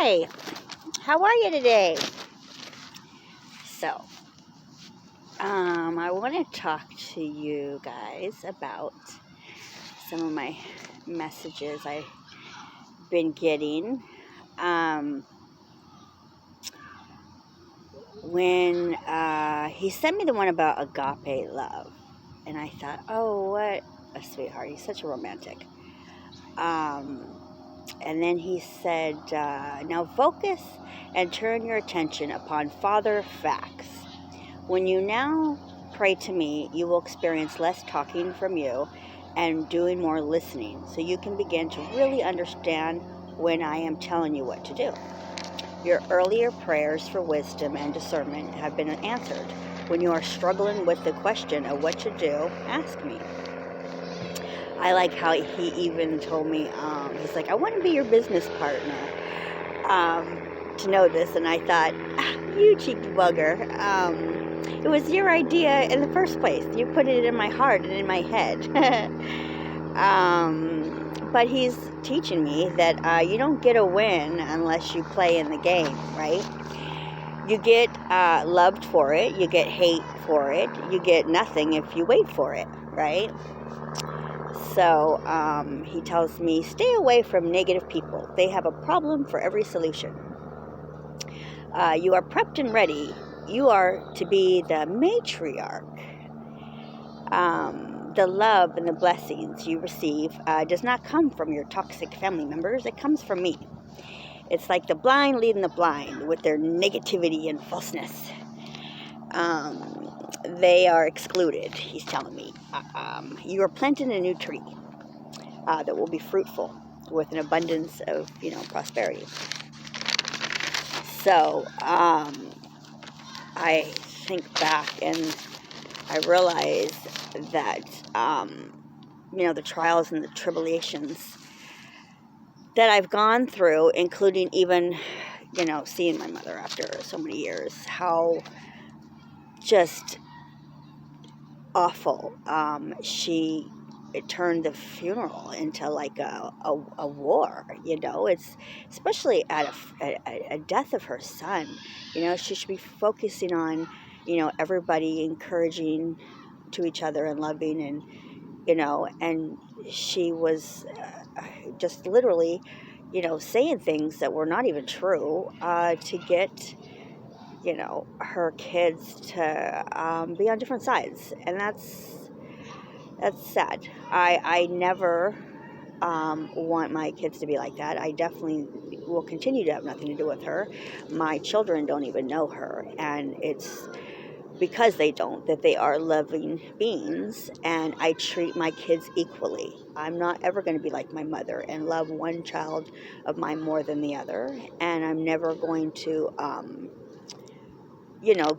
Hi, how are you today? So, I want to talk to you guys about some of my messages I've been getting. When he sent me the one about Agape Love, and I thought, oh, what a sweetheart. He's such a romantic. And then he said, now focus and turn your attention upon Father facts. When you now pray to me, you will experience less talking from you and doing more listening, so you can begin to really understand when I am telling you what to do. Your earlier prayers for wisdom and discernment have been answered. When you are struggling with the question of what to do, ask me. I like how he even told me, he's like, I want to be your business partner, to know this. And I thought, you cheeky bugger. It was your idea in the first place. You put it in my heart and in my head. But he's teaching me that you don't get a win unless you play in the game, right? You get loved for it. You get hate for it. You get nothing if you wait for it, right? So he tells me, stay away from negative people. They have a problem for every solution. You are prepped and ready. You are to be the matriarch. The love and the blessings you receive does not come from your toxic family members. It comes from me. It's like the blind leading the blind with their negativity and falseness. They are excluded, he's telling me. You are planting a new tree that will be fruitful with an abundance of, prosperity. So I think back and I realize that, the trials and the tribulations that I've gone through, including even, seeing my mother after so many years, how just awful. It turned the funeral into like a war, It's especially at a death of her son. She should be focusing on, everybody encouraging to each other and loving and, and she was just literally, saying things that were not even true to get, her kids to be on different sides. And that's sad. I never want my kids to be like that. I definitely will continue to have nothing to do with her. My children don't even know her, and it's because they don't that they are loving beings, and I treat my kids equally. I'm not ever going to be like my mother and love one child of mine more than the other, and I'm never going to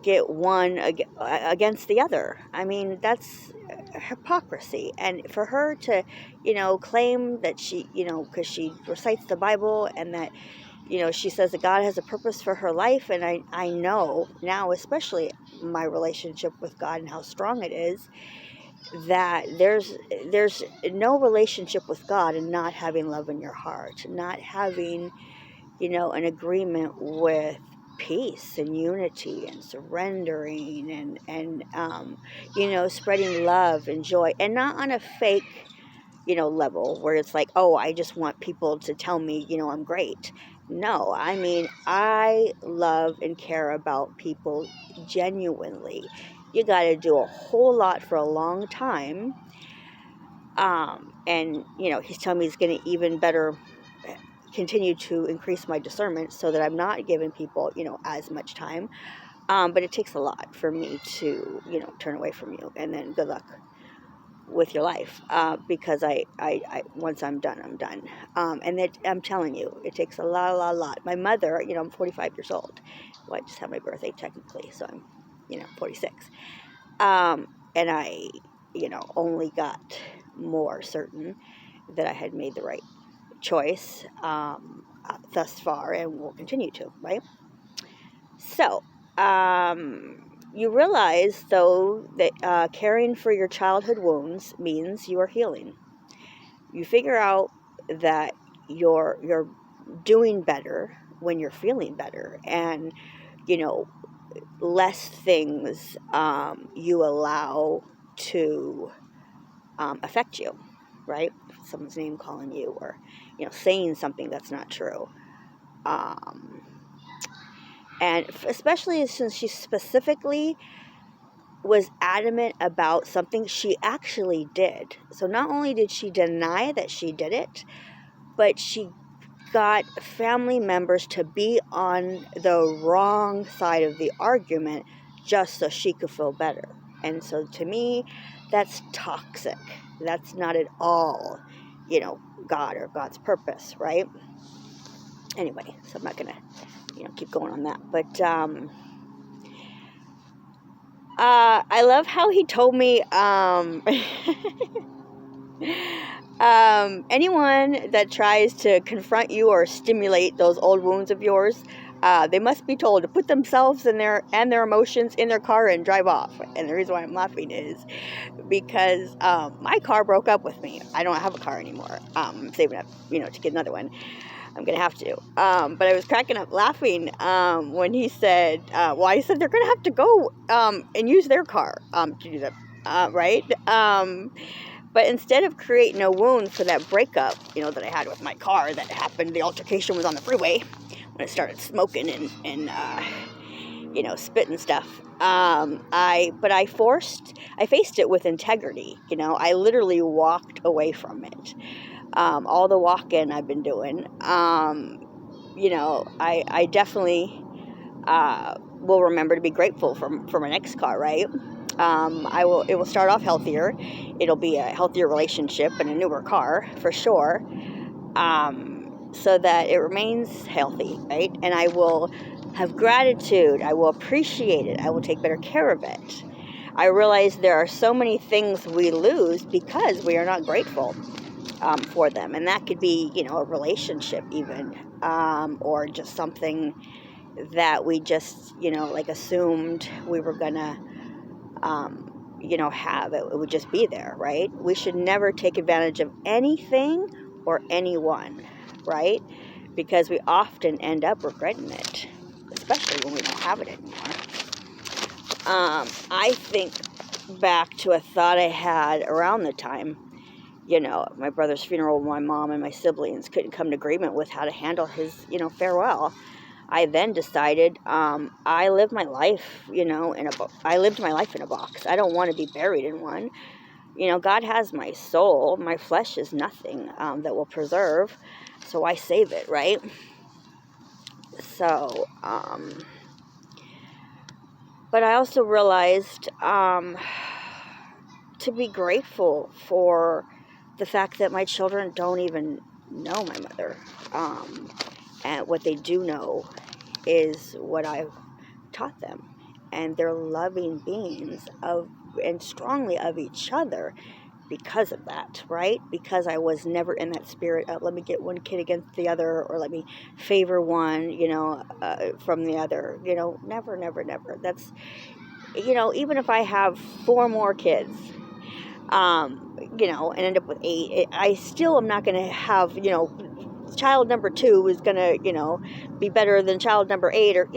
get one against the other. I mean, that's hypocrisy. And for her to, claim that she, because she recites the Bible and that, she says that God has a purpose for her life. And I know now, especially my relationship with God and how strong it is, that there's no relationship with God and not having love in your heart, not having, an agreement with peace and unity and surrendering and spreading love and joy, and not on a fake, level where it's like, oh, I just want people to tell me, I'm great. No, I mean, I love and care about people genuinely. You got to do a whole lot for a long time. And, he's telling me he's going to even better continue to increase my discernment so that I'm not giving people, as much time. But it takes a lot for me to, turn away from you, and then good luck with your life. Because I once I'm done, I'm done. And that I'm telling you, it takes a lot. My mother, I'm 45 years old. Well, I just had my birthday technically, so I'm, 46. And I, only got more certain that I had made the right choice thus far, and will continue to, right? So you realize, though, that caring for your childhood wounds means you are healing. You figure out that you're doing better when you're feeling better, and less things you allow to affect you, right? Someone's name calling you, or saying something that's not true. And especially since she specifically was adamant about something she actually did. So not only did she deny that she did it, but she got family members to be on the wrong side of the argument just so she could feel better. And so to me, that's toxic. That's not at all, God or God's purpose, right? Anyway, so I'm not going to, keep going on that. But I love how he told me anyone that tries to confront you or stimulate those old wounds of yours, they must be told to put themselves and their emotions in their car and drive off. And the reason why I'm laughing is because my car broke up with me. I don't have a car anymore. I'm saving up, to get another one. I'm going to have to. But I was cracking up laughing when he said, I said they're going to have to go and use their car to do that, right? But instead of creating a wound for that breakup, that I had with my car that happened, the altercation was on the freeway when it started smoking and spitting stuff. I faced it with integrity. I literally walked away from it. All the walking I've been doing, I definitely will remember to be grateful for my next car, right? It will start off healthier. It'll be a healthier relationship and a newer car for sure. So that it remains healthy, right? And I will have gratitude. I will appreciate it. I will take better care of it. I realize there are so many things we lose because we are not grateful for them. And that could be, a relationship even, or just something that we just, assumed we were going to, have. It would just be there, right? We should never take advantage of anything or anyone, right? Because we often end up regretting it, especially when we don't have it anymore. I think back to a thought I had around the time, my brother's funeral, my mom and my siblings couldn't come to agreement with how to handle his, farewell. I then decided I lived my life, I lived my life in a box. I don't want to be buried in one. God has my soul. My flesh is nothing that will preserve. So I save it, right? So, but I also realized to be grateful for the fact that my children don't even know my mother. And what they do know is what I've taught them. And they're loving beings and strongly of each other because of that, right? Because I was never in that spirit of let me get one kid against the other, or let me favor one, from the other. Never, never, never. That's, even if I have 4 more kids, and end up with 8, I still am not going to have, child number 2 is going to, be better than child number 8, or,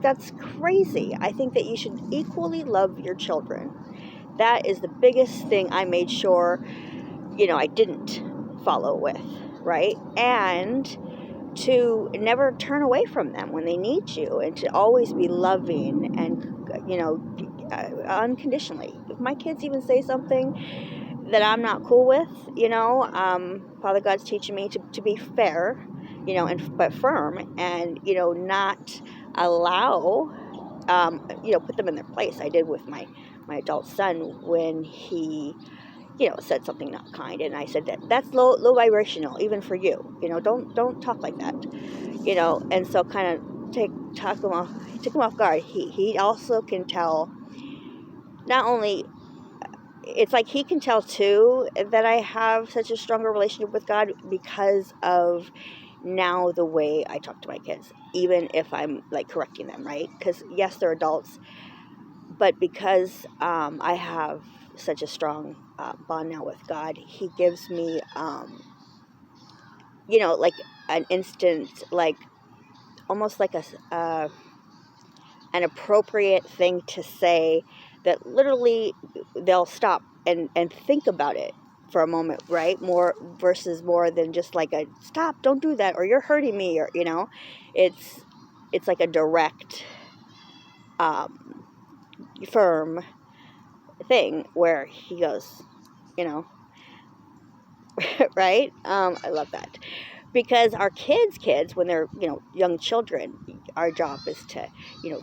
that's crazy. I think that you should equally love your children. That is the biggest thing I made sure, I didn't follow with, right? And to never turn away from them when they need you, and to always be loving and, unconditionally. If my kids even say something that I'm not cool with, Father God's teaching me to be fair, but firm, and, not allow, put them in their place. I did with my adult son when he, said something not kind, and I said that's low vibrational, even for you. Don't talk like that. And so kind of took him off guard. He also can tell. Not only, it's like he can tell too that I have such a stronger relationship with God because of now the way I talk to my kids, even if I'm like correcting them, right? Because yes, they're adults, but because I have such a strong bond now with God, he gives me, like an instant, like, almost like an appropriate thing to say, that literally they'll stop and think about it for a moment, right? More versus more than just like a stop, don't do that, or you're hurting me, or it's like a direct, um, firm thing where he goes, you know, right? I love that. Because our kids, when they're, young children, our job is to,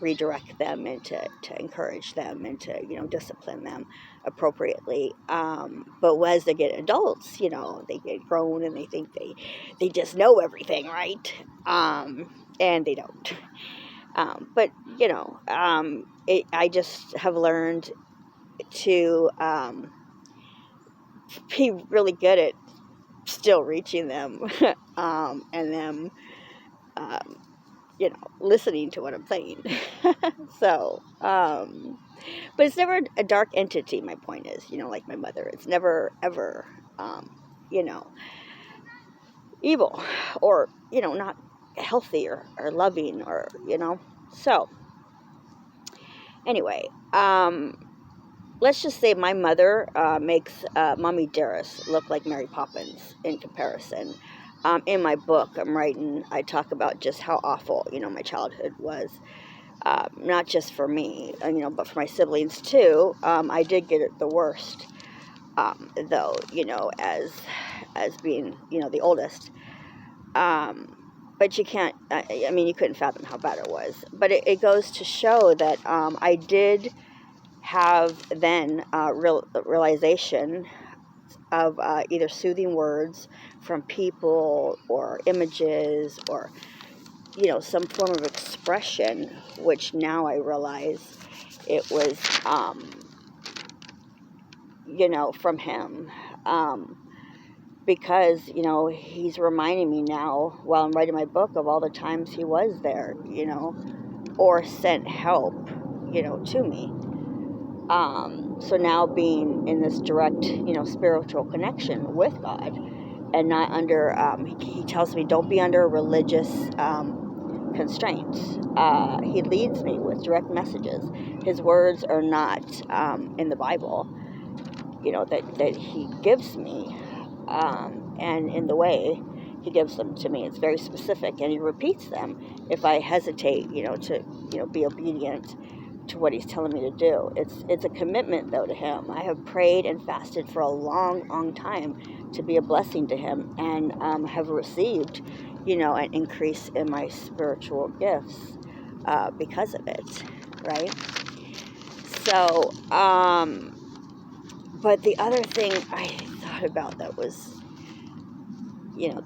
redirect them and to encourage them and to, discipline them appropriately. But as they get adults, they get grown and they think they just know everything, right? And they don't. But, I just have learned to be really good at still reaching them, and them, um, listening to what I'm saying. So, but it's never a dark entity. My point is, like my mother, it's never ever, you know, evil, or, not healthy, or loving, or, so anyway, let's just say my mother makes Mommy Dearest look like Mary Poppins in comparison. In my book I'm writing, I talk about just how awful, my childhood was. Not just for me, but for my siblings too. I did get it the worst, though, as being, the oldest. But you can't, I mean, you couldn't fathom how bad it was. But it goes to show that I did have then realization of either soothing words from people or images, or some form of expression, which now I realize it was from him, because he's reminding me now while I'm writing my book of all the times he was there, or sent help, to me. So now being in this direct, spiritual connection with God, and not under, he tells me, don't be under religious constraints. He leads me with direct messages. His words are not in the Bible, that he gives me, and in the way he gives them to me, it's very specific, and he repeats them if I hesitate, to be obedient to what he's telling me to do. It's a commitment, though, to him. I have prayed and fasted for a long time to be a blessing to him, and have received, an increase in my spiritual gifts because of it, right? So, but the other thing I thought about that was,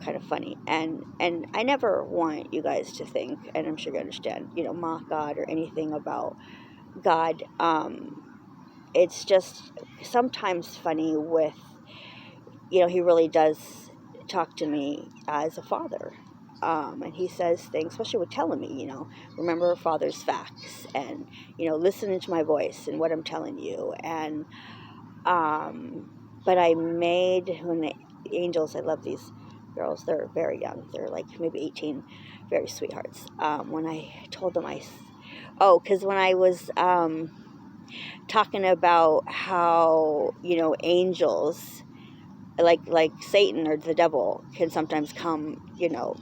kind of funny, and I never want you guys to think, and I'm sure you understand, mock God or anything about God. It's just sometimes funny with, he really does talk to me as a father. And he says things, especially with telling me, remember Father's facts, and, listening to my voice and what I'm telling you. And, but I made, when the angels, I love these girls, they're very young, they're like maybe 18, very sweethearts. When I told them, because when I was talking about how, angels, like Satan or the devil, can sometimes come,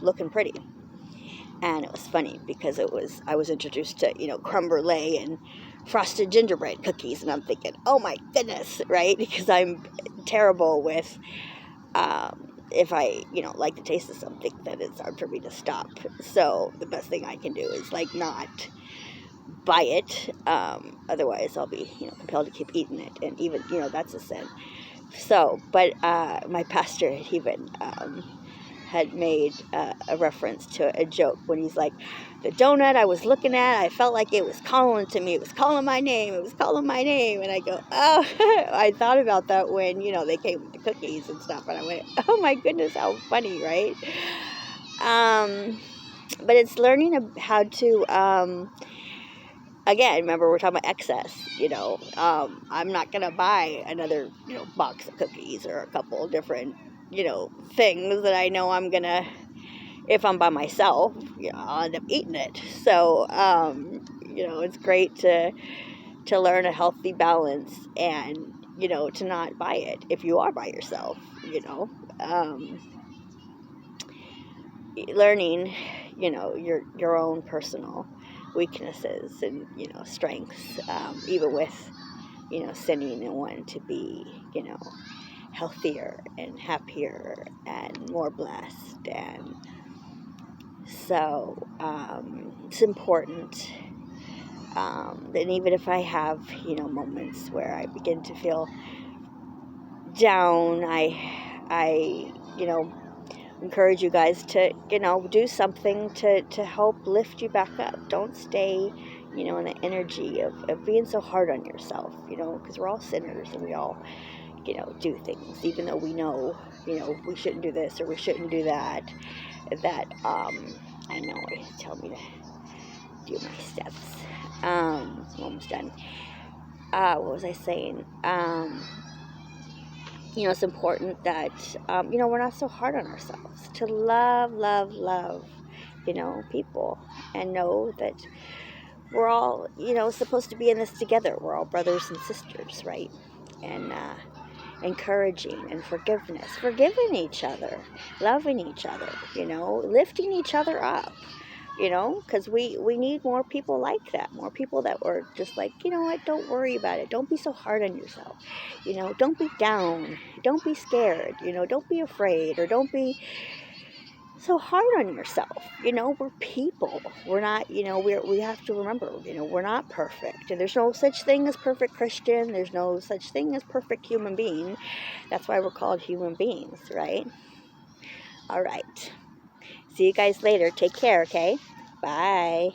looking pretty. And it was funny because I was introduced to, creme brulee and frosted gingerbread cookies, and I'm thinking, oh my goodness, right? Because I'm terrible with, if I, like the taste of something, then it's hard for me to stop. So the best thing I can do is like not buy it. Otherwise I'll be, compelled to keep eating it. And even, that's a sin. So, but my pastor had even had made a reference to a joke when he's like, the donut I was looking at, I felt like it was calling to me. It was calling my name. It was calling my name. And I go, oh, I thought about that when, they came with the cookies and stuff. And I went, oh my goodness, how funny, right? But it's learning how to, again, remember we're talking about excess, I'm not going to buy another, box of cookies or a couple different, things that I know I'm going to, if I'm by myself, I'll end up eating it. So, it's great to learn a healthy balance and, to not buy it if you are by yourself, learning, your own personal weaknesses and, strengths, even with, sinning and wanting to be, healthier and happier and more blessed. And so it's important. And even if I have, moments where I begin to feel down, I encourage you guys to, do something to help lift you back up. Don't stay, in the energy of being so hard on yourself, because we're all sinners and we all, do things, even though we know, we shouldn't do this or we shouldn't do that. I know it tell me to do my steps. I'm almost done. What was I saying? It's important that, we're not so hard on ourselves, to love, people, and know that we're all, supposed to be in this together. We're all brothers and sisters, right? And encouraging and forgiving each other, loving each other, lifting each other up, because we need more people like that, more people that were just like, what, don't worry about it, don't be so hard on yourself, don't be down, don't be scared, don't be afraid, or don't be so hard on yourself. We're people. We're not, we have to remember, we're not perfect. And there's no such thing as perfect Christian. There's no such thing as perfect human being. That's why we're called human beings, right? All right. See you guys later. Take care, okay? Bye.